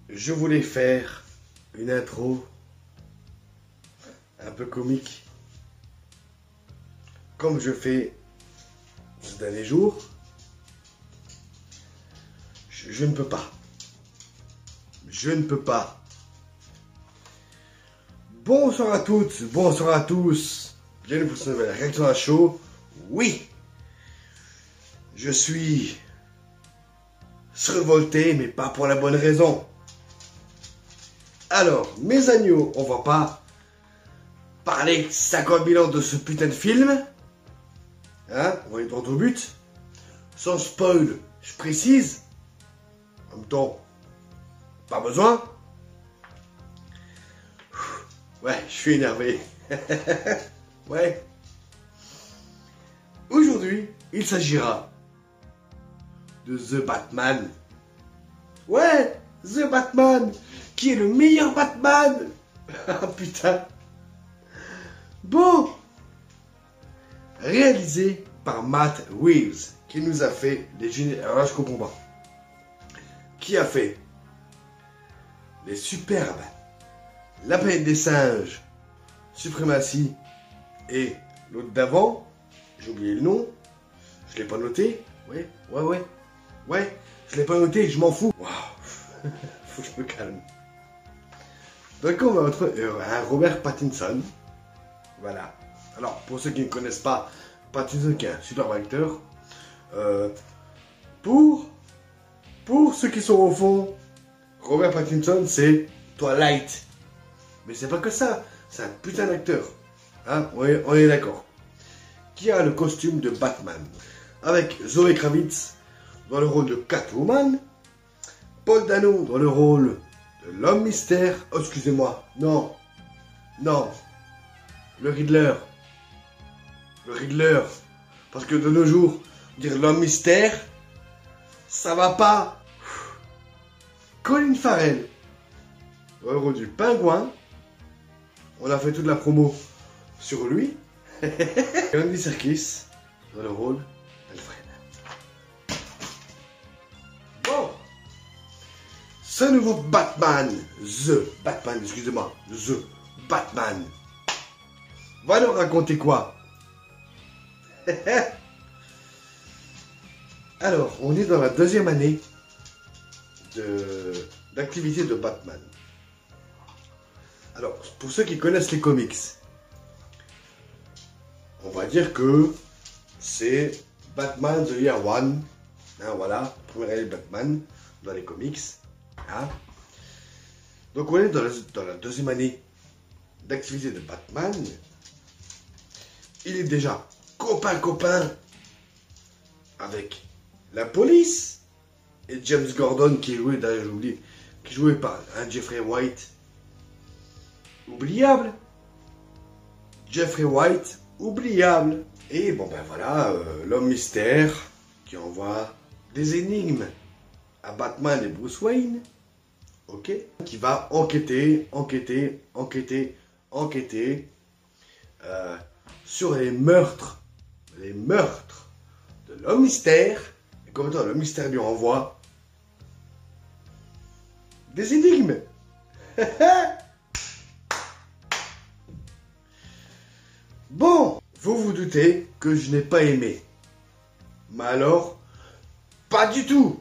je voulais faire une intro un peu comique, comme je fais ces derniers jours. Je ne peux pas. Je ne peux pas. Bonsoir à toutes, bonsoir à tous. Bienvenue pour cette nouvelle réaction à chaud. Oui, je suis révolté, mais pas pour la bonne raison. Alors, mes agneaux, on va pas parler 50 000 ans de ce putain de film. Hein, on va aller droit au but. Sans spoil, je précise. En même temps, pas besoin. Ouais, je suis énervé. Ouais. Aujourd'hui, il s'agira de The Batman. Ouais, The Batman, qui est le meilleur Batman. Ah putain. Bon. Réalisé par Matt Reeves, qui nous a fait les génériques. Alors là, je comprends pas. Qui a fait les superbes La planète des singes, Suprématie et l'autre d'avant, j'ai oublié le nom, je l'ai pas noté. Ouais, je l'ai pas noté, je m'en fous. Waouh, faut que je me calme. Donc on va retrouver un Robert Pattinson. Voilà. Alors pour ceux qui ne connaissent pas, Pattinson qui est un super acteur. Pour ceux qui sont au fond, Robert Pattinson c'est Twilight. Mais c'est pas que ça, c'est un putain d'acteur. Hein, on est d'accord. Qui a le costume de Batman. Avec Zoé Kravitz dans le rôle de Catwoman. Paul Dano dans le rôle de l'homme mystère. Oh, excusez-moi. Non. Le Riddler. Parce que de nos jours, dire l'homme mystère, ça va pas. Colin Farrell dans le rôle du pingouin. On a fait toute la promo sur lui. Andy Serkis dans le rôle d'Alfred. Bon. Ce nouveau Batman, The Batman, va nous raconter quoi? Alors, on est dans la deuxième année d'activité de Batman. Alors, pour ceux qui connaissent les comics, on va dire que c'est Batman The Year One. Hein, voilà, première année de Batman dans les comics. Hein. Donc, on est dans la deuxième année d'activité de Batman. Il est déjà copain avec la police et James Gordon qui est joué, d'ailleurs j'ai oublié, qui est joué par un Jeffrey White. Oubliable. Jeffrey White, oubliable. Et bon ben voilà, l'homme mystère qui envoie des énigmes à Batman et Bruce Wayne. Ok. Qui va enquêter sur les meurtres de l'homme mystère. Et comme temps, l'homme mystère lui envoie des énigmes. Bon, vous vous doutez que je n'ai pas aimé. Mais alors, pas du tout.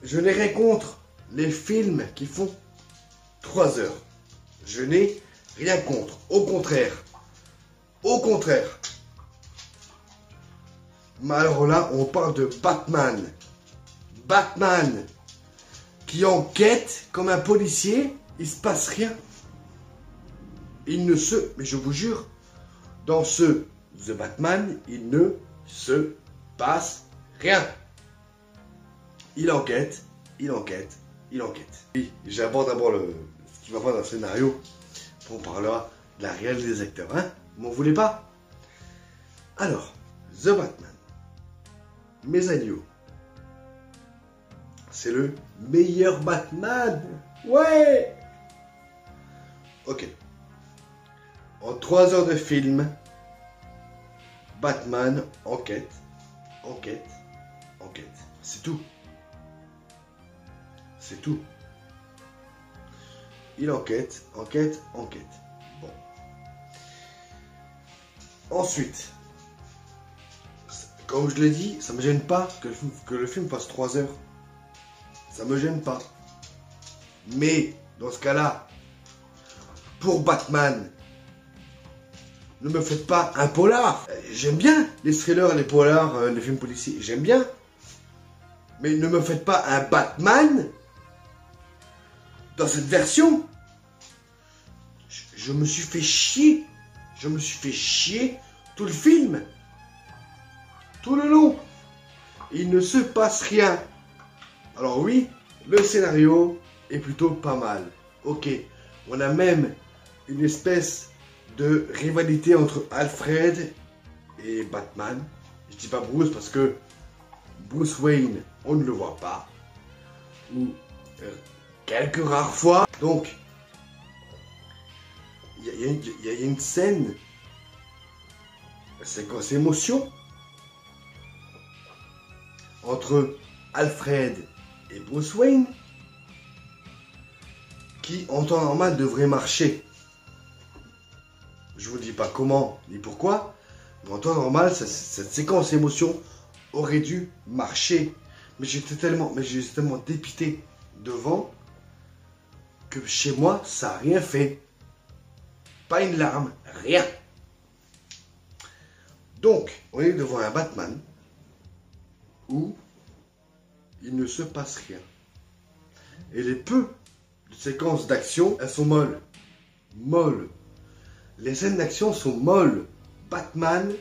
Je n'ai rien contre les films qui font 3 heures. Je n'ai rien contre. Au contraire. Mais alors là, on parle de Batman. Batman qui enquête comme un policier, il se passe rien. Mais je vous jure, dans ce The Batman, il ne se passe rien. Il enquête. Oui, j'aborde d'abord ce qui va pas dans le scénario. On parlera de la réalité des acteurs, hein. Vous m'en voulez pas? Alors, The Batman. Mes agneaux. C'est le meilleur Batman. Ouais. Ok. En 3 heures de film, Batman enquête. C'est tout. C'est tout. Il enquête, enquête, enquête. Bon. Ensuite, comme je l'ai dit, ça me gêne pas que le film fasse 3 heures. Ça me gêne pas. Mais, dans ce cas-là, pour Batman, ne me faites pas un polar. J'aime bien les thrillers, les polars, les films policiers. J'aime bien. Mais ne me faites pas un Batman dans cette version. Je me suis fait chier. Je me suis fait chier tout le film. Tout le long. Il ne se passe rien. Alors oui, le scénario est plutôt pas mal. Ok, on a même une espèce de rivalité entre Alfred et Batman. Je dis pas Bruce parce que Bruce Wayne, on ne le voit pas. Ou quelques rares fois. Donc, il y a une scène, séquence émotion, entre Alfred et Bruce Wayne, qui en temps normal devrait marcher. Je vous dis pas comment ni pourquoi, mais en temps normal, cette séquence émotion aurait dû marcher. Mais j'étais tellement dépité devant que chez moi, ça n'a rien fait. Pas une larme, rien. Donc, on est devant un Batman où il ne se passe rien. Et les peu de séquences d'action, elles sont molles. Molles. Les scènes d'action sont molles. Batman,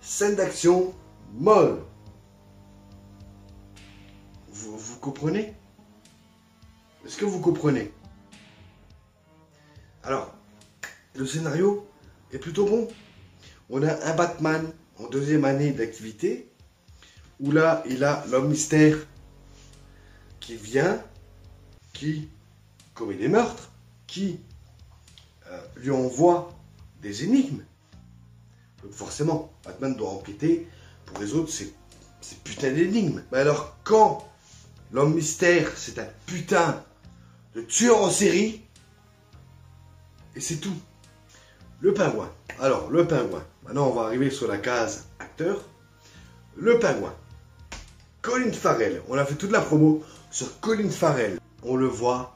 scène d'action, molle. Vous comprenez? Est-ce que vous comprenez? Alors, le scénario est plutôt bon. On a un Batman en 2e année d'activité, où là, il a l'homme mystère qui vient, qui commet des meurtres, qui lui envoie des énigmes. Donc forcément, Batman doit enquêter pour résoudre ces putains d'énigmes. Mais alors, quand l'homme mystère, c'est un putain de tueur en série, et c'est tout. Le pingouin. Alors, le pingouin. Maintenant, on va arriver sur la case acteur. Le pingouin. Colin Farrell. On a fait toute la promo sur Colin Farrell. On le voit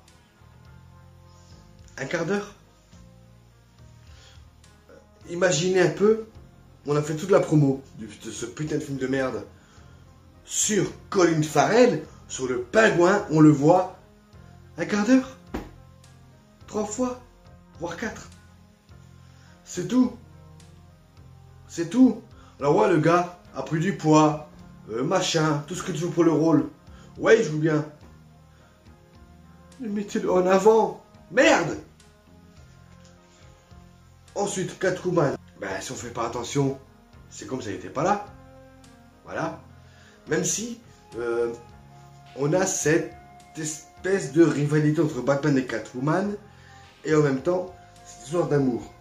un quart d'heure. Imaginez un peu, on a fait toute la promo de ce putain de film de merde sur Colin Farrell, sur le pingouin, on le voit un quart d'heure, 3 fois, voire 4. C'est tout. C'est tout. Alors ouais, le gars a pris du poids, machin, tout ce que tu veux pour le rôle. Ouais, il joue bien. Mais mettez-le en avant. Merde. Ensuite, Catwoman. Ben, si on fait pas attention, c'est comme ça n'était pas là. Voilà. Même si on a cette espèce de rivalité entre Batman et Catwoman, et en même temps, c'est une histoire d'amour.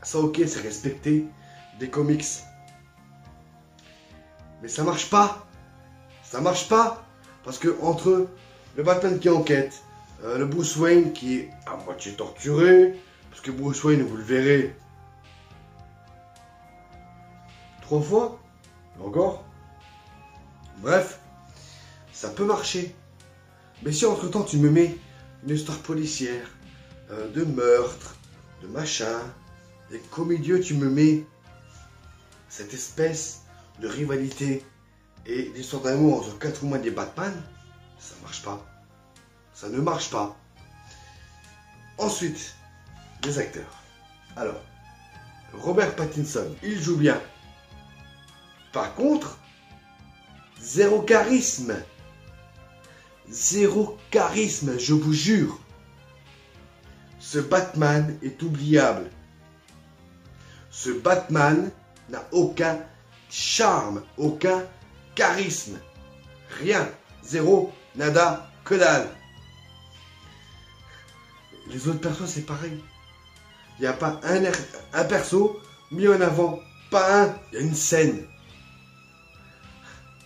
Ça, ok, c'est respecté des comics. Mais ça marche pas. Ça marche pas. Parce que entre le Batman qui enquête, le Bruce Wayne qui est à moitié torturé, parce que Bruce Wayne, vous le verrez 3 fois, encore. Bref, ça peut marcher. Mais si entre temps tu me mets une histoire policière, de meurtre, de machin, et qu'au milieu tu me mets cette espèce de rivalité et l'histoire d'amour entre Catwoman et Batman, ça marche pas. Ça ne marche pas. Ensuite, les acteurs. Alors, Robert Pattinson, il joue bien. Par contre, zéro charisme. Zéro charisme, je vous jure. Ce Batman est oubliable. Ce Batman n'a aucun charme, aucun charisme. Rien. Zéro, nada, que dalle. Les autres persos, c'est pareil. Il n'y a pas un perso mis en avant. Pas un. Il y a une scène.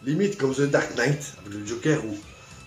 Limite comme The Dark Knight, avec le Joker, où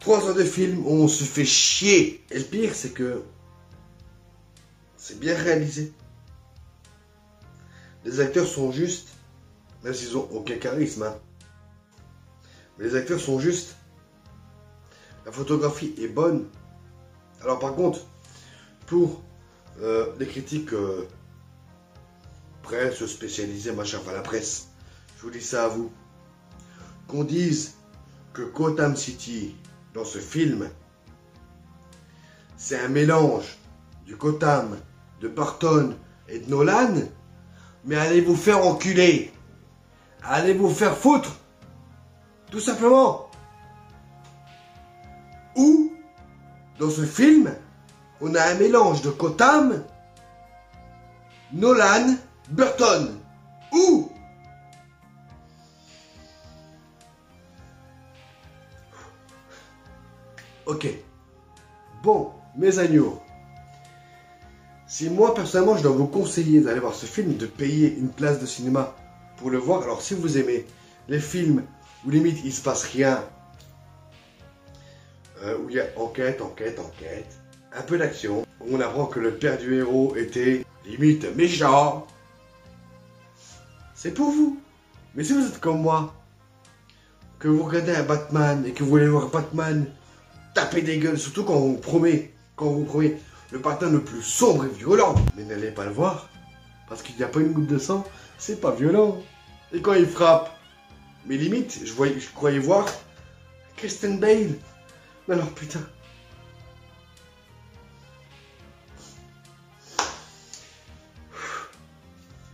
3 heures de film où on se fait chier. Et le pire, c'est que c'est bien réalisé. Les acteurs sont justes, même s'ils ont aucun charisme. Hein. Mais les acteurs sont justes. La photographie est bonne. Alors par contre, pour les critiques presse spécialisée, machin, enfin la presse, je vous dis ça à vous, qu'on dise que Gotham City, dans ce film, c'est un mélange du Gotham, de Burton et de Nolan, mais allez vous faire enculer, allez vous faire foutre, tout simplement. Ou, dans ce film, on a un mélange de Gotham, Nolan, Burton. Ou ok. Bon, mes agneaux. Si moi, personnellement, je dois vous conseiller d'aller voir ce film, de payer une place de cinéma pour le voir, alors si vous aimez les films où limite il se passe rien, où il y a enquête, un peu d'action, où on apprend que le père du héros était limite méchant, c'est pour vous. Mais si vous êtes comme moi, que vous regardez un Batman et que vous voulez voir Batman taper des gueules, surtout quand on vous promet le Batman le plus sombre et violent, mais n'allez pas le voir, parce qu'il n'y a pas une goutte de sang, c'est pas violent. Et quand il frappe, mais limite, je croyais voir Kristen Bale. Mais alors putain.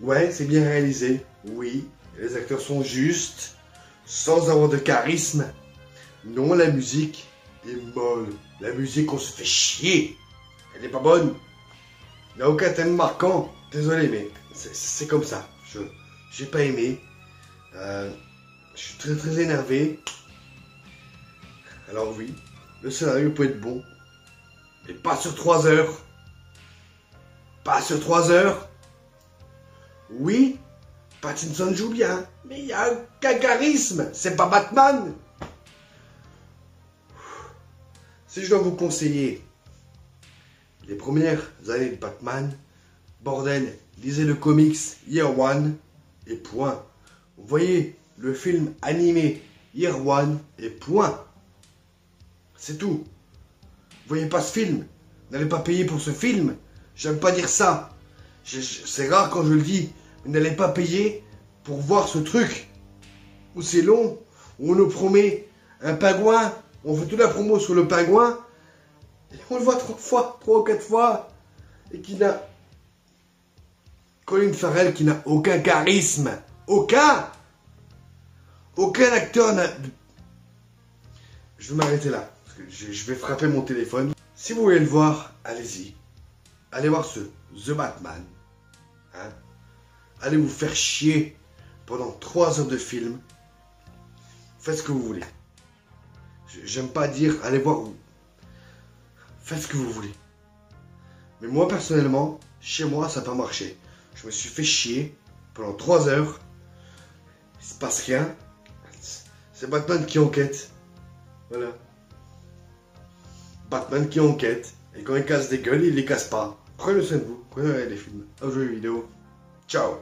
Ouais, c'est bien réalisé, oui, les acteurs sont justes, sans avoir de charisme. Non, la musique est molle. La musique, on se fait chier. Elle n'est pas bonne. Il n'y a aucun thème marquant. Désolé, mais c'est comme ça. J'ai pas aimé. Je suis très très énervé. Alors oui, le scénario peut être bon. Mais pas sur 3 heures. Pas sur 3 heures. Oui, Pattinson joue bien. Mais il y a aucun charisme. C'est pas Batman. Si je dois vous conseiller les premières années de Batman, bordel, lisez le comics Year One et point. Vous voyez le film animé Year One et point. C'est tout. Vous voyez pas ce film, n'allez pas payer pour ce film. J'aime pas dire ça. C'est rare quand je le dis, mais n'allez pas payer pour voir ce truc où c'est long, où on nous promet un pingouin. On fait toute la promo sur le pingouin, et on le voit 3 ou 4 fois, et qui n'a... Colin Farrell qui n'a aucun charisme. Aucun acteur n'a... Je vais m'arrêter là, parce que je vais frapper mon téléphone. Si vous voulez le voir, allez-y. Allez voir ce The Batman. Hein? Allez vous faire chier pendant 3 heures de film. Faites ce que vous voulez. J'aime pas dire allez voir où. Faites ce que vous voulez. Mais moi personnellement, chez moi ça n'a pas marché. Je me suis fait chier pendant 3 heures. Il se passe rien. C'est Batman qui enquête. Voilà. Batman qui enquête. Et quand il casse des gueules, il les casse pas. Prenez soin de vous. Prenez les films. Un jeu vidéo. Ciao.